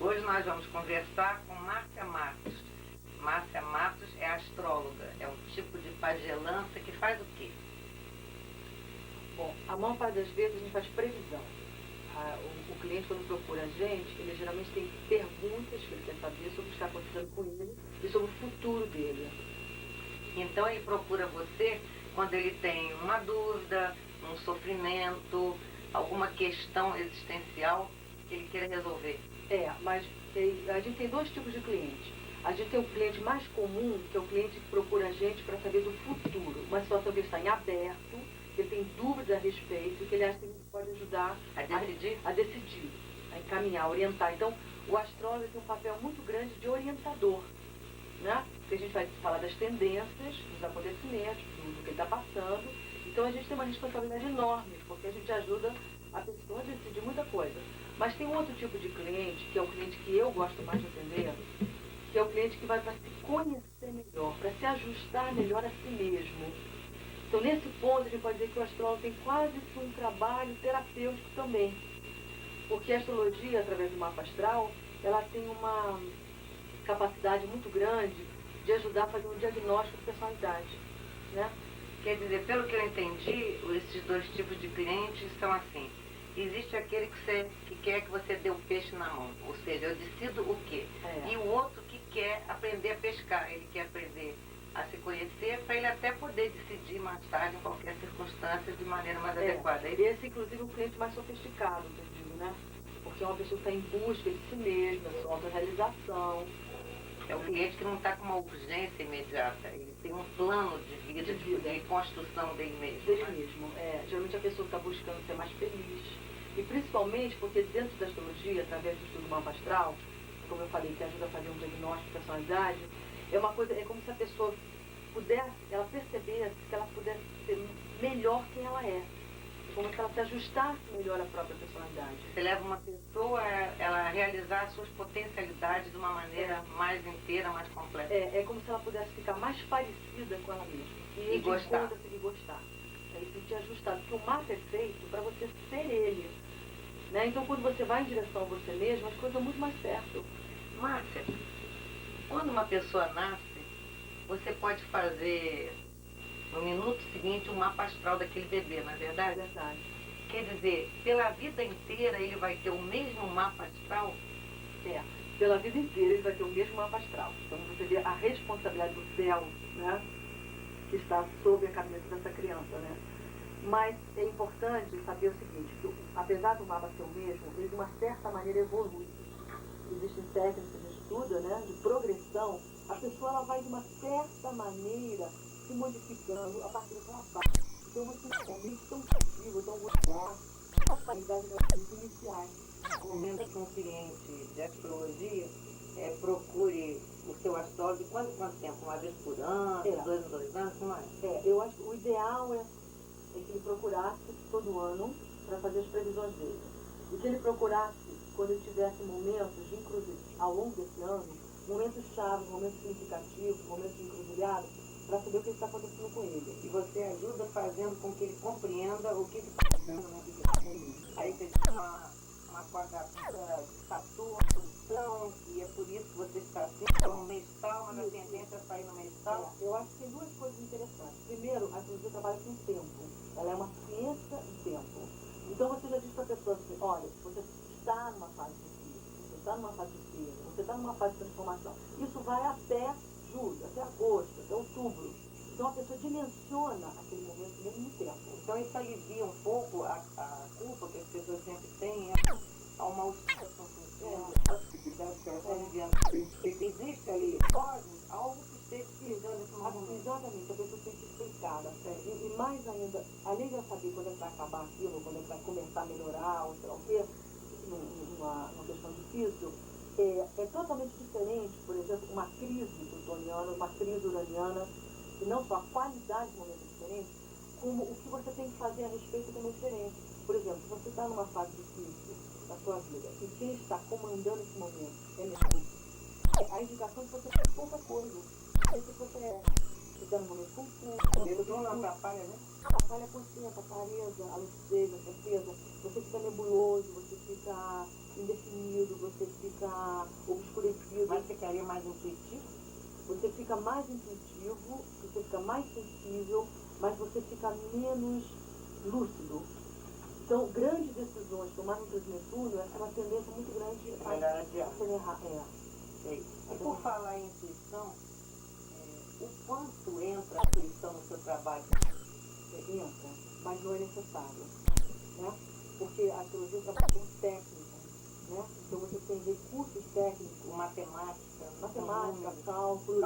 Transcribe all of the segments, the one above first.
Hoje nós vamos conversar com Márcia Matos. Márcia Matos é astróloga, é um tipo de pagelança que faz o quê? Bom, a maior parte das vezes a gente faz previsão. O cliente, quando procura a gente, ele geralmente tem perguntas que ele quer saber sobre o que está acontecendo com ele e sobre o futuro dele. Então ele procura você quando ele tem uma dúvida, um sofrimento, alguma questão existencial que ele queira resolver. Mas a gente tem dois tipos de cliente. A gente tem o cliente mais comum, que é o cliente que procura a gente para saber do futuro. Uma situação que está em aberto, que ele tem dúvidas a respeito, que ele acha que a gente pode ajudar a decidir, a encaminhar, a orientar. Então, o astrólogo tem um papel muito grande de orientador, né? Porque a gente vai falar das tendências, dos acontecimentos, do que ele está passando. Então, a gente tem uma responsabilidade enorme, porque a gente ajuda a pessoa a decidir muita coisa. Mas tem um outro tipo de cliente, que é o cliente que eu gosto mais de atender, que é o cliente que vai para se conhecer melhor, para se ajustar melhor a si mesmo. Então, nesse ponto, a gente pode dizer que o astrólogo tem quase que um trabalho terapêutico também. Porque a astrologia, através do mapa astral, ela tem uma capacidade muito grande de ajudar a fazer um diagnóstico de personalidade, né? Quer dizer, pelo que eu entendi, esses dois tipos de clientes são assim. Existe aquele que quer que você dê o peixe na mão, ou seja, eu decido o quê? E o outro que quer aprender a pescar, ele quer aprender a se conhecer para ele até poder decidir mais tarde em qualquer circunstância de maneira mais adequada. Esse, inclusive, é o cliente mais sofisticado, que eu digo, né? Porque é uma pessoa que está em busca de si mesma, da sua autorrealização. É o cliente que não está com uma urgência imediata, ele tem um plano de vida, de construção dele mesmo. Geralmente a pessoa está buscando ser mais feliz. E principalmente porque dentro da astrologia, através do estudo do mapa astral, como eu falei, que ajuda a fazer um diagnóstico de personalidade, é como se a pessoa pudesse, ela percebesse que ela pudesse ser melhor quem ela é. Como se ela se ajustasse melhor à própria personalidade. Você leva uma pessoa a realizar as suas potencialidades de uma maneira mais inteira, mais completa. É como se ela pudesse ficar mais parecida com ela mesma. E gostar. E gostar. E sentir ajustado. Porque o mapa é feito para você ser ele. Né? Então, quando você vai em direção a você mesmo, as coisas são muito mais perto. Márcia, quando uma pessoa nasce, você pode fazer no minuto seguinte um mapa astral daquele bebê, não é verdade? É verdade. Quer dizer, pela vida inteira ele vai ter o mesmo mapa astral? Pela vida inteira ele vai ter o mesmo mapa astral. Então você vê a responsabilidade do céu, né, que está sob a cabeça dessa criança, né? Mas é importante saber o seguinte, que apesar do mapa ser o mesmo, ele de uma certa maneira evolui. Existem técnicas que a gente estuda, né, de progressão. A pessoa ela vai de uma certa maneira se modificando a partir do trabalho. Então você não é tão passivo, tão gostar a qualidade das iniciais. Comenta que um cliente de astrologia procure o seu astrólogo quanto tempo? Uma vez por ano, 2 em 2 anos, como é? Eu acho que o ideal é que ele procurasse todo ano para fazer as previsões dele. E que ele procurasse, quando ele tivesse momentos de encruzilhada, ao longo desse ano, momentos chaves, momentos significativos, momentos de encruzilhada, para saber o que está acontecendo com ele. E você ajuda fazendo com que ele compreenda o que está acontecendo, né? Aí você tem uma quadratura de Saturno, posição, e é por isso que você está assim, no mês tal, mas a tendência é sair no mês tal. Eu acho que tem duas coisas interessantes. Primeiro, a astrologia trabalha com tempo. Ela é uma ciência de tempo. Então você já diz para a pessoa assim, olha, você está numa fase de crise, você está numa fase de crise, você está numa fase de transformação. Isso vai até julho, até agosto, até outubro. Então a pessoa dimensiona aquele momento mesmo no tempo. Então isso alivia um pouco a culpa que as pessoas sempre têm, a uma utilização a atividade que elas estão vivendo. Existe ali, algo que esteja pisando nesse momento. Exatamente, a pessoa tem que se explicar. E mais ainda, além de ela saber quando é que vai acabar aquilo, quando é que vai começar a melhorar, ou sei lá o quê, numa questão difícil, é totalmente diferente, por exemplo, uma crise plutoniana, uma crise uraniana, e não só a qualidade do momento é diferente, como o que você tem que fazer a respeito também é diferente. Por exemplo, se você está numa fase difícil da sua vida, e quem está comandando esse momento é Mercúrio, a indicação de você faz pouca coisa. Aí se você ficar no momento confuso. Tudo não atrapalha, né? Atrapalha a consciência, a clareza, a lucidez, a certeza. Você fica nebuloso, você fica indefinido, você fica obscurecido. Mas ficaria mais intuitivo? Você fica mais intuitivo, você fica mais sensível, mas você fica menos lúcido. Então, grandes decisões tomadas no Netuno é uma tendência muito grande a acelerar. Sei. E por falar em intuição, o quanto entra a intuição no seu trabalho? Entra, mas não é necessário, né? Porque a astrologia trabalha com técnica, né? Então você tem recursos técnicos, Matemática, cálculo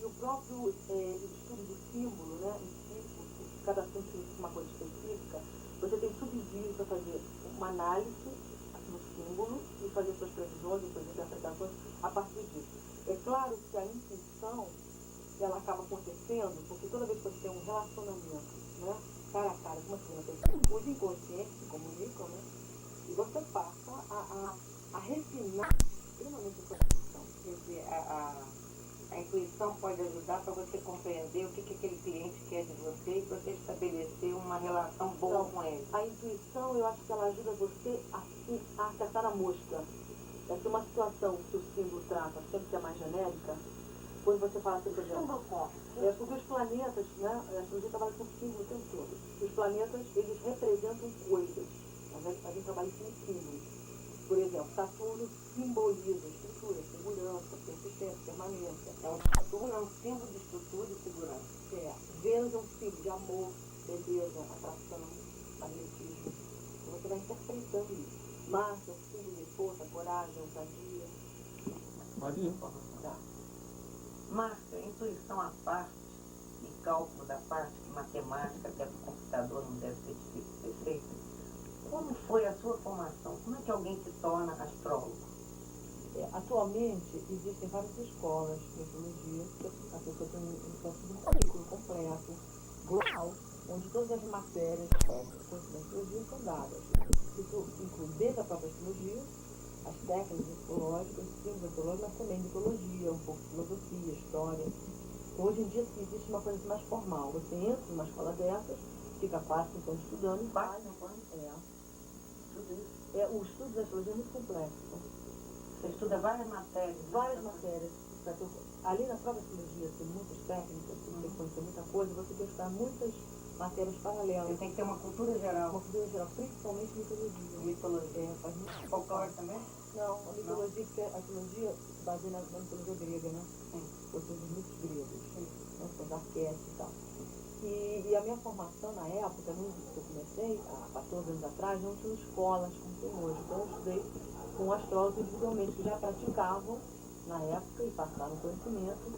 e o próprio estudo do símbolo, né? Em si, porque cada símbolo significa uma coisa específica. Você tem subsídios para fazer uma análise no símbolo e fazer suas previsões e suas interpretações a partir disso. É claro que a intuição ela acaba acontecendo porque toda vez que você tem um relacionamento, né, cara a cara com uma segunda pessoa, os inconscientes se comunicam, né, e você passa a refinar extremamente a sua intuição. Quer dizer, a intuição pode ajudar para você compreender o que aquele cliente quer de você e você estabelecer uma relação boa com ele. A intuição, eu acho que ela ajuda você a acertar a mosca. É que uma situação que o símbolo trata, sempre que é mais genérica, quando você fala assim, por exemplo, porque os planetas, né, a astrologia trabalha com símbolo o tempo todo. Os planetas, eles representam coisas. A gente trabalha com símbolos. Por exemplo, Saturno simboliza estrutura, segurança, persistência, permanência. Saturno é um símbolo de estrutura e segurança. Vênus é um símbolo de amor, beleza, atração, magnetismo. Então você vai interpretando isso. Marte é um símbolo de força, coragem, ousadia. Maria. Tá. Márcia, intuição à parte e cálculo da parte, que matemática até do computador não deve ser difícil de ser feita. Como foi a sua formação? Como é que alguém se torna astrólogo? Atualmente existem várias escolas de astrologia, a pessoa tem um currículo completo, global, onde todas as matérias técnicas da astrologia são dadas. Isso inclui desde a própria astrologia, as técnicas astrológicas, os símbolos astrológicos, mas também mitologia, um pouco de filosofia, história. Então, hoje em dia existe uma coisa mais formal. Você entra numa escola dessas, fica 4, 5 anos estudando e vai. O estudo da astrologia é muito complexo. Você estuda várias matérias? Várias matérias. Ali na própria astrologia tem muitas técnicas, você tem que conhecer muita coisa, você tem que estudar muitas matérias paralelas. Você tem que ter uma cultura geral. Uma cultura geral, principalmente mitologia. Mitologia. Faz muito Folclore também? Não, a mitologia, porque a astrologia se baseia na mitologia grega, né? Sim. Ou seja, os mitos gregos, né? Os arquétipos e tal. E a minha formação na época, que eu comecei, há 14 anos atrás, não tinha escolas como tem hoje. Então eu estudei com astrólogos individualmente que já praticavam na época e passaram conhecimento,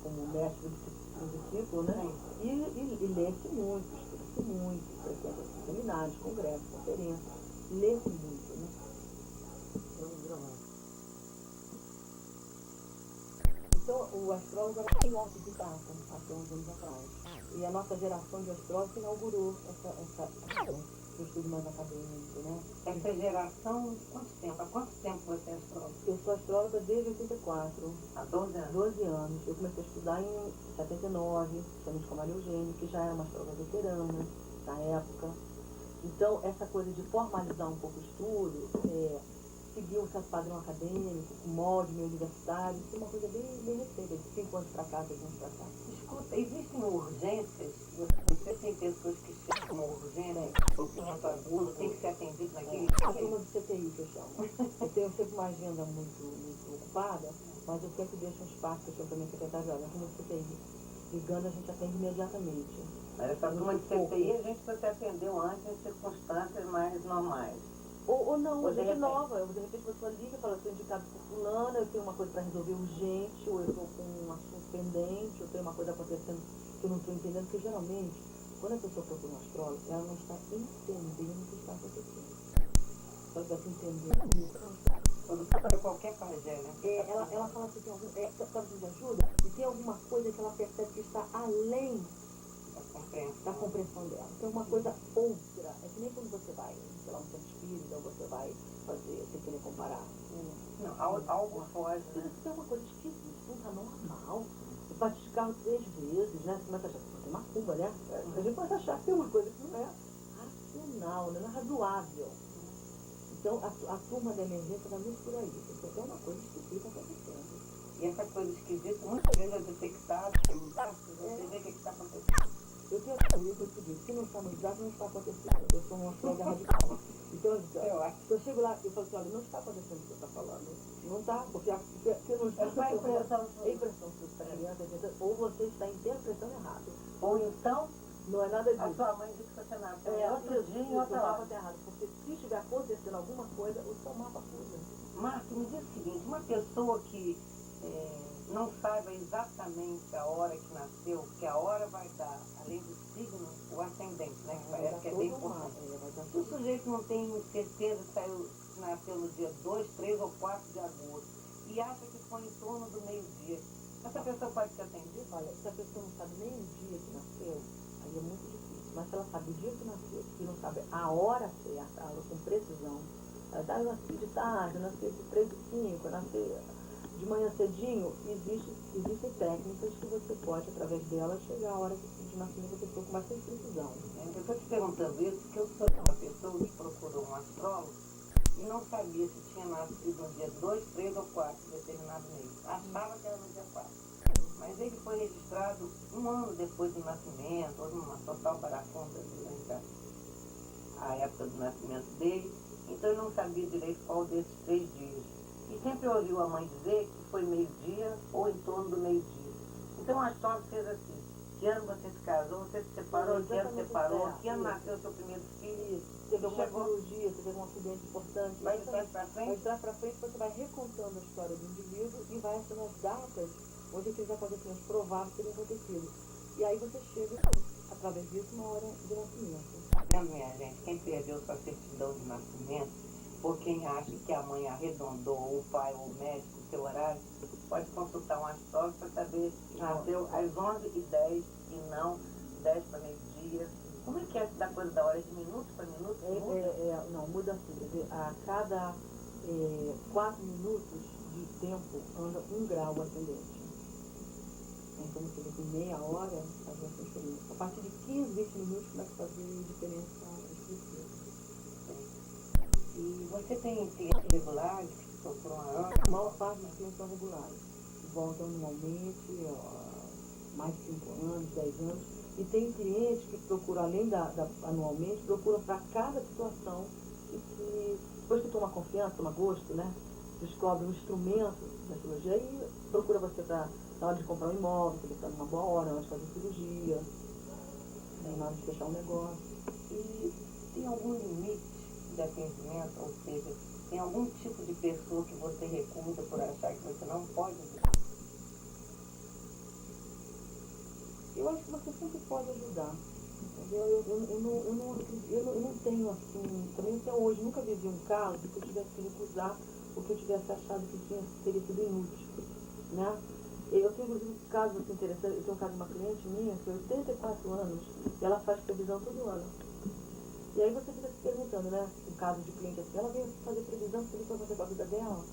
como mestre do discípulo, né? E lê-se muito, estuda-se muito, frequenta-se seminários, congressos, conferências, lê-se muito, né? Então, o astrólogo era bem autodidata até uns anos atrás. E a nossa geração de astrólogos inaugurou essa o estudo mais acadêmico, né? Essa geração, quanto tempo? Há quanto tempo você é astróloga? Eu sou astróloga desde 84. Há 12 anos? 12 anos. Eu comecei a estudar em 79, justamente com a Maria Eugênia, que já era uma astróloga veterana na época. Então, essa coisa de formalizar um pouco o estudo, seguir um certo padrão acadêmico, um molde meio universitário, isso é uma coisa bem recente, de 5 anos para cá, 6 anos para cá. Escuta, existem urgências? Você tem pessoas que chegam com urgência, ou pinto agudo, tem que ser atendido naquele A turma do CTI, que eu chamo. Eu tenho sempre uma agenda muito ocupada, mas eu sempre deixo um espaço, que eu chamo também secretária, olha, a turma do CTI. Ligando, a gente atende imediatamente. Mas essa turma de CTI, a gente você atendeu antes em circunstâncias mais normais. Ou não, Ou de gente repente. nova. De repente a pessoa liga e fala, eu sou indicado por fulana, eu tenho uma coisa para resolver urgente, ou eu estou com um assunto pendente, ou tem uma coisa acontecendo que eu não estou entendendo, porque geralmente, quando a pessoa procura um astrólogo, ela não está entendendo o que está acontecendo. Ela está entendendo. Quando para qualquer pajé, né? Ela fala assim, precisa de ajuda, e tem alguma coisa que ela percebe que está além da compreensão dela. Então, uma coisa outra. É que nem quando você vai, sei lá, um centro espírita, ou você vai fazer, sem querer comparar. Não, algo foge, né? Isso é uma coisa esquisita, não está normal. Você bate de carro 3 vezes, né? Você começa a achar que tem macumba, né? A gente começa a achar que tem uma coisa que não é racional, né? Não é razoável. Então, a turma da emergência vai muito por aí. Porque tem uma coisa esquisita acontecendo. E essa coisa esquisita, muitas vezes é detectada, você vê o que está acontecendo. Eu tenho a teoria que eu te digo, se não está no exato, não está acontecendo. Eu sou uma cega radical. Então, eu chego lá e falo assim, olha, não está acontecendo o que você está falando. Não está, porque não está. É a impressão que você está criando, ou você está interpretando errado. Ou então, não é nada disso. A sua mãe disse que você nasceu outro dia e o outra mapa hora. está errado. Porque se estiver acontecendo alguma coisa, o seu mapa acusa. Marco, me diz o seguinte, uma pessoa que não saiba exatamente a hora que nasceu, porque a hora vai dar, além do signo, o ascendente, né? Que parece que é bem importante. Se o sujeito não tem certeza se nasceu no dia 2, 3 ou 4 de agosto e acha que foi em torno do meio-dia, essa pessoa pode ser atendida? Olha, se a pessoa não sabe nem o dia que nasceu, aí é muito difícil. Mas se ela sabe o dia que nasceu e não sabe a hora certa, ela com precisão, ela dá, eu nasci de tarde, eu nasci de 3 e 5, eu nasci de manhã cedinho, existem técnicas que você pode, através delas, chegar à hora de nascimento da pessoa com bastante precisão. Eu estou te perguntando isso porque eu sou uma pessoa que procurou um astrólogo e não sabia se tinha nascido no dia 2, 3 ou 4 de determinado mês. Achava que era no dia 4. Mas ele foi registrado um ano depois do nascimento, houve uma total barafunda durante a época do nascimento dele, então ele não sabia direito qual desses 3 dias. E sempre ouviu a mãe dizer que foi meio-dia ou em torno do meio-dia. Então a astróloga fez assim, que ano você se casou, você se separou, que ano separou, que ano nasceu seu primeiro filho. Teve alguma cirurgia, você teve um acidente importante. Vai de trás para frente? Vai de trás para frente, você vai recontando a história do indivíduo e vai achando as datas onde aqueles acontecimentos prováveis teriam acontecido. E aí você chega, através disso, na hora de nascimento. Tá vendo, minha gente? Quem perdeu sua certidão de nascimento, ou quem acha que a mãe arredondou, ou o pai ou o médico, o seu horário, pode consultar um astrólogo para saber se nasceu às 11h10 e não 10 para meio-dia. Como é que é essa coisa da hora? De minuto para minuto? Não, muda assim. Quer dizer, a cada 4 minutos de tempo anda 1 grau ascendente. Então, você vê que meia hora faz essa diferença. A partir de 15, 20 minutos começa a fazer diferença expressiva. E você tem clientes regulares que se procuram há anos? A maior parte dos clientes são regulares. Voltam anualmente, mais de 5 anos, 10 anos. E tem clientes que procuram, além anualmente, procuram para cada situação que depois que toma confiança, toma gosto, né? Descobre um instrumento da cirurgia e procura você para na hora de comprar um imóvel, se ele está numa boa hora, na hora de fazer cirurgia, na hora de fechar um negócio. E tem algum limite de atendimento, ou seja, tem algum tipo de pessoa que você recusa por achar que você não pode ajudar? Eu acho que você sempre pode ajudar. Entendeu? Eu não tenho assim, também até hoje, nunca vivi um caso que eu tivesse que recusar ou que eu tivesse achado que teria sido inútil. Né? Eu tenho inclusive um caso assim, interessante, eu tenho um caso de uma cliente minha que tem 84 anos e ela faz previsão todo ano. E aí você fica se perguntando, né? Um caso de cliente assim, ela veio fazer previsão porque ele foi fazer com a vida dela,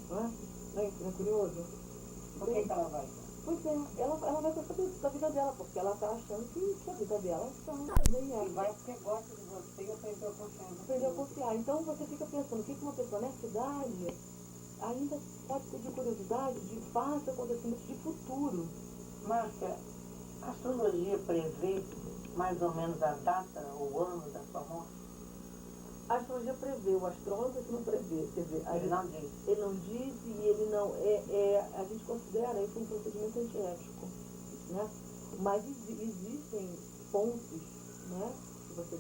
não é? Não é curioso? Por que ela vai? Pois é, ela vai saber da vida dela, porque ela está achando que a vida dela está E vai porque gosta de você e aprendeu a confiar. Aprendeu a confiar. Então você fica pensando, o que uma pessoa nessa idade ainda pode ter de curiosidade de fatos, acontecimentos de futuro. Márcia, a astrologia prevê mais ou menos a data ou ano da sua morte? A astrologia prevê, o astrólogo que não prevê. Quer dizer, Ele não diz. Ele não diz e ele não... a gente considera isso um procedimento antiético, né? Mas existem pontos, né? Que você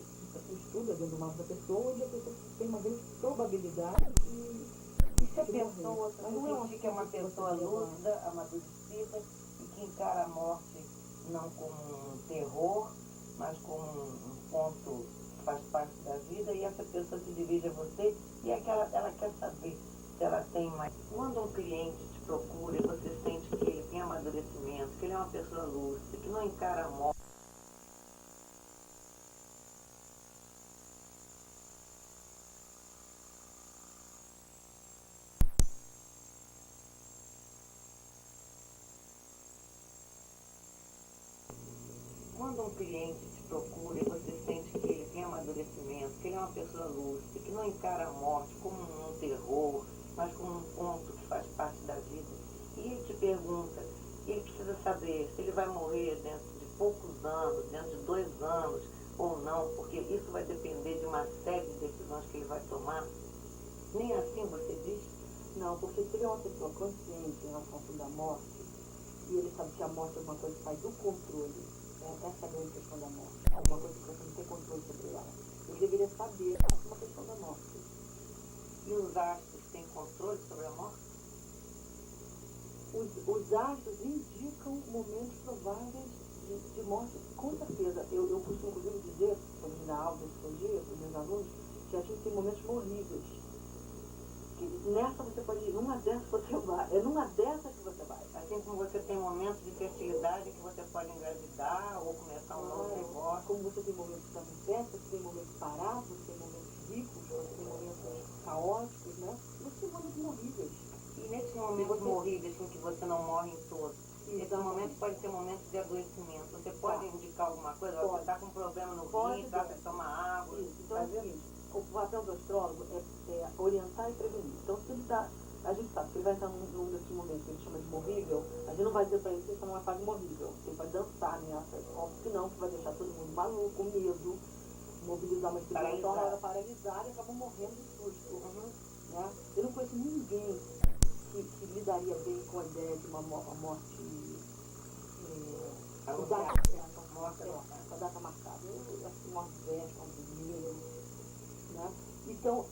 estuda dentro do mapa da pessoa, onde a pessoa tem uma grande probabilidade de... E se a pessoa, você que é uma pessoa lúcida, amadurecida, e que encara a morte não como um terror, mas como um ponto que faz parte da vida, e essa pessoa se dirige a você e ela quer saber se ela tem mais. Quando um cliente te procura e você sente que ele tem amadurecimento, que ele é uma pessoa lúcida, que não encara a morte, quando um cliente te procura e você sente que ele tem amadurecimento, que ele é uma pessoa lúcida, que não encara a morte como um terror, mas como um ponto que faz parte da vida, e ele te pergunta, ele precisa saber se ele vai morrer dentro de poucos anos, dentro de 2 anos ou não, porque isso vai depender de uma série de decisões que ele vai tomar. Nem assim você diz? Não, porque se ele é uma pessoa consciente em relação da morte, e ele sabe que a morte é uma coisa que sai do controle, essa é a grande questão da morte, é uma coisa que você não tem controle sobre ela. Ele deveria saber que é uma questão da morte. E os astros têm controle sobre a morte? Os astros indicam momentos prováveis de morte, com certeza. Eu costumo, inclusive, dizer, quando me dá aula de psicologia para os meus alunos, que a gente tem momentos horríveis. Que nessa você pode ir, numa dessas você vai, é numa dessas que você vai. Assim como você tem momentos de fertilidade que você pode engravidar ou começar um novo negócio. Como você tem momentos de festa, você tem momentos parados, você tem momentos ricos, você tem momentos caóticos, né? Você tem momentos horríveis. E nesses momentos horríveis em que você não morre em todos, esse momento pode ser momentos de adoecimento. Você pode indicar alguma coisa? Você está com um problema no rim, dá para tomar água. Isso. Então é o seguinte, o papel do astrólogo é orientar e prevenir. Então se ele está, a gente sabe que ele vai estar num desses momentos que ele chama de morrível, a gente não vai dizer para ele que ele está numa fase morrível. Ele vai dançar nessa, óbvio que não, que vai deixar todo mundo maluco, com medo, mobilizar uma estrutura paralisada e acaba morrendo de susto. Né? Eu não conheço ninguém que lidaria bem com a ideia de uma morte com a data marcada. Eu acho que morte velha, morte de né? Então, o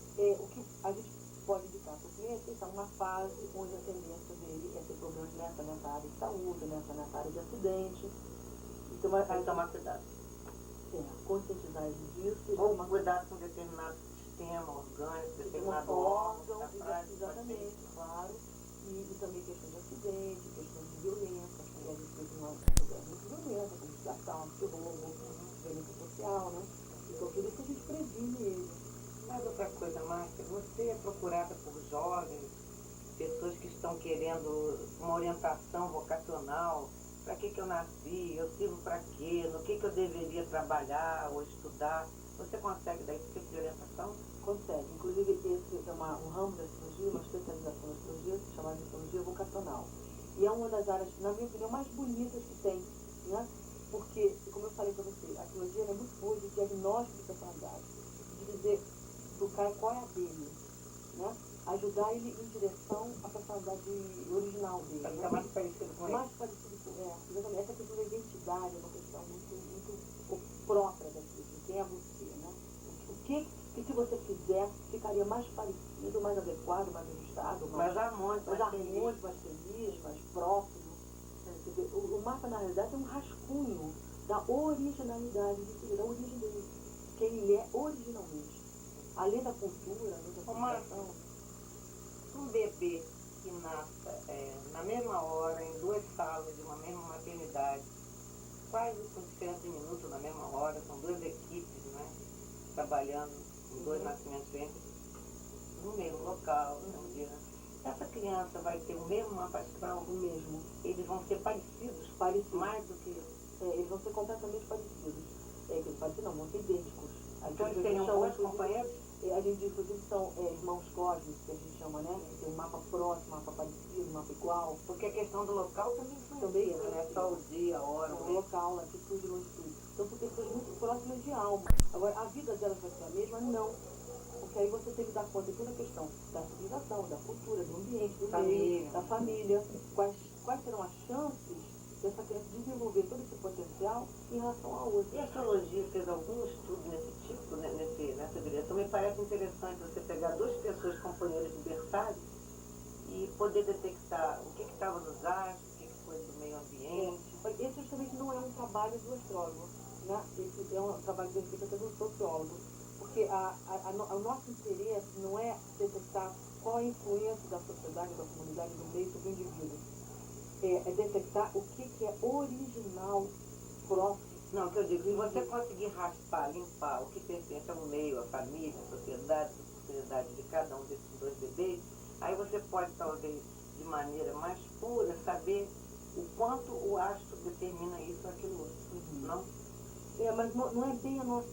que a gente pode indicar para o cliente, ele está numa fase onde a tendência dele é ter problemas nessa área de saúde, nessa área de acidente. Então, Tem que tomar cuidado. Conscientizar ele disso. Ou cuidado com determinado sistema orgânico, determinado órgão. Exatamente, claro. E também questão de acidente, questão de violência, porque a gente teve uma sociedade muito violenta, como de assalto, roubo, violência social, né? Então, por isso a gente previne ele. Mas outra coisa, Márcia, você é procurada por jovens, pessoas que estão querendo uma orientação vocacional. Para que eu nasci? Eu sirvo para quê? No que eu deveria trabalhar ou estudar? Você consegue dar esse tipo de orientação? Consegue. Inclusive, esse é um ramo da astrologia, uma especialização da astrologia, chamada de astrologia vocacional. E é uma das áreas, na minha opinião, mais bonitas que tem, né? Porque, como eu falei para você, a astrologia é muito boa de diagnóstico de personalidade, de dizer do cara qual é a dele, né? Ajudar ele em direção à personalidade original dele. Para ficar mais parecido com ele. Mais parecido com ele. Exatamente. Essa questão da identidade é uma questão muito própria daquilo, de quem é você, né? O que se você fizer, ficaria mais parecido, mais adequado, mais ajustado, mais harmônico, mais feliz, mais próximo. O mapa, na realidade, é um rascunho da originalidade da origem dele, quem ele é originalmente. Além da cultura, além da comunicação. Um bebê que nasça na mesma hora, em 2 salas de uma mesma maternidade, quase com diferença de minutos na mesma hora, são 2 equipes, né, trabalhando em 2 nascimentos diferentes, no mesmo local, um dia. Essa criança vai ter o mesmo mapa astral? O mesmo. Eles vão ser parecidos? Mais do que... eles vão ser completamente parecidos. Parecidos não, vão ser idênticos. Então eles seriam bons companheiros? A gente, inclusive, são irmãos cósmicos, que a gente chama, né? Tem um mapa próximo, mapa parecido, mapa igual. Porque a questão do local também influencia, né? Só o dia, a hora. O local, a atitude, longitude. Então são pessoas muito próximas de alma. Agora, a vida delas vai ser a mesma? Não. Porque aí você tem que dar conta de toda a questão da civilização, da cultura, do ambiente, do meio, da família. Quais serão as chances dessa criança desenvolver todo esse potencial em relação a outra? E a astrologia fez algum estudo nesse tipo, nessa direção? Me parece interessante você pegar 2 pessoas companheiras de berçário e poder detectar o que estava nos astros, o que foi do meio ambiente. Esse justamente não é um trabalho do astrólogo, né? Esse é um trabalho feito até do sociólogo. Porque o nosso interesse não é detectar qual a influência da sociedade, da comunidade, do meio sobre o indivíduo. É detectar o que é original, próximo. Não, o que eu digo, se você conseguir raspar, limpar o que pertence ao meio, à família, à sociedade de cada um desses 2 bebês, aí você pode, talvez, de maneira mais pura, saber o quanto o astro determina isso ou aquilo outro. Não? Mas não é bem a nossa,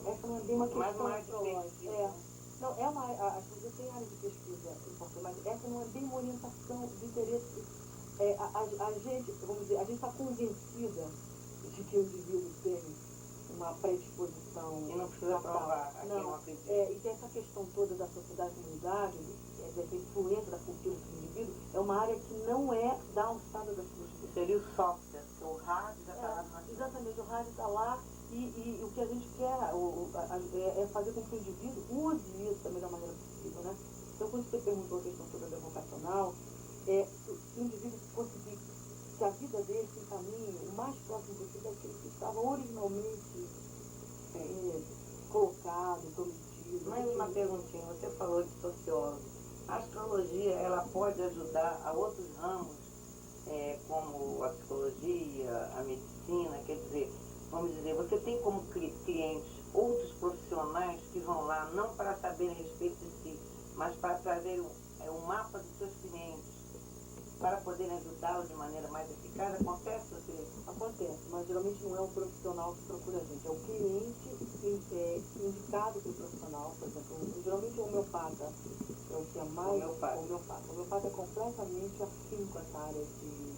essa não é bem uma Mas questão mais de astrológica. pesquisa. Não, é uma, a astrologia tem área de pesquisa importante, mas essa não é bem uma orientação de interesse. A gente, vamos dizer, a gente está convencida de que o indivíduo tem uma predisposição. E não precisa fatal. provar a quem não acredita. E que essa questão toda da sociedade e comunidade, dessa influência da cultura do indivíduo, é uma área que não é da alçada da astrologia. Seria o software, que o hard já está lá na Exatamente, o rádio está lá e o que a gente quer é fazer com que o indivíduo use isso da melhor maneira possível, né? Então, quando você perguntou a questão toda da vocacional, se o indivíduo conseguir que a vida dele se encaminhe o mais próximo possível daquilo que estava originalmente colocado, prometido. Mais uma perguntinha, você falou de sociólogo. A astrologia, ela pode ajudar a outros ramos, como a psicologia, a medicina, quer dizer, vamos dizer, você tem como clientes outros profissionais que vão lá não para saber a respeito de si, mas para trazer um mapa dos seus clientes, para poderem ajudá-los de maneira mais eficaz? Acontece? Acontece, mas geralmente não é o profissional que procura a gente, é o cliente indicado pelo profissional. Por exemplo, geralmente o homeopata é o que é mais... O homeopata é completamente afim com essa área de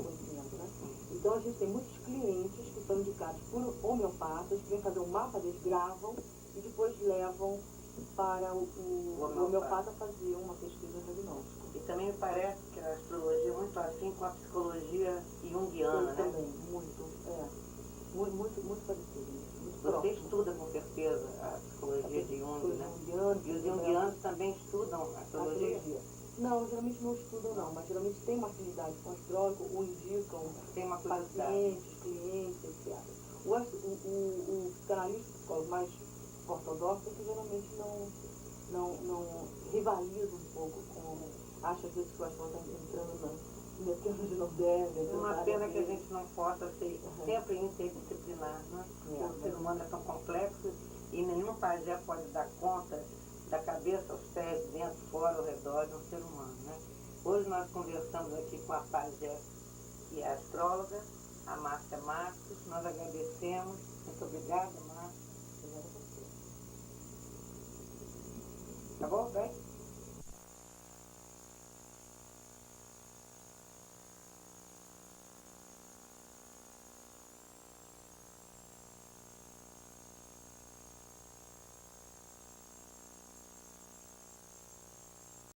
conhecimento, né? Então a gente tem muitos clientes que são indicados por homeopatas, que vêm fazer um mapa, eles gravam e depois levam para o homeopata fazer uma pesquisa diagnóstica. E também me parece que a astrologia é muito assim com a psicologia junguiana, né? Também, muito parecido. Muito Você próximo. estuda com certeza a psicologia de Jung, né? E os junguianos junguianos também estudam a astrologia? Não, geralmente não estudam não, mas geralmente tem uma afinidade com o astrólogo ou indicam Tem uma curiosidade. pacientes, clientes, etc. O psicanalista, o psicólogo mais ortodoxo, é que geralmente não rivaliza um pouco com, acha às vezes que o astrólogo está entrando metendo onde não deve. É uma pena que a gente não possa ser sempre interdisciplinar, né? Porque o ser humano é tão complexo e nenhum pajé pode dar conta da cabeça aos pés, dentro, fora, ao redor de um ser humano, né? Hoje nós conversamos aqui com a pajé, que é astróloga, a Márcia Marcos. Nós agradecemos. Muito obrigada, Márcia. Obrigada a você. Tá bom, vai?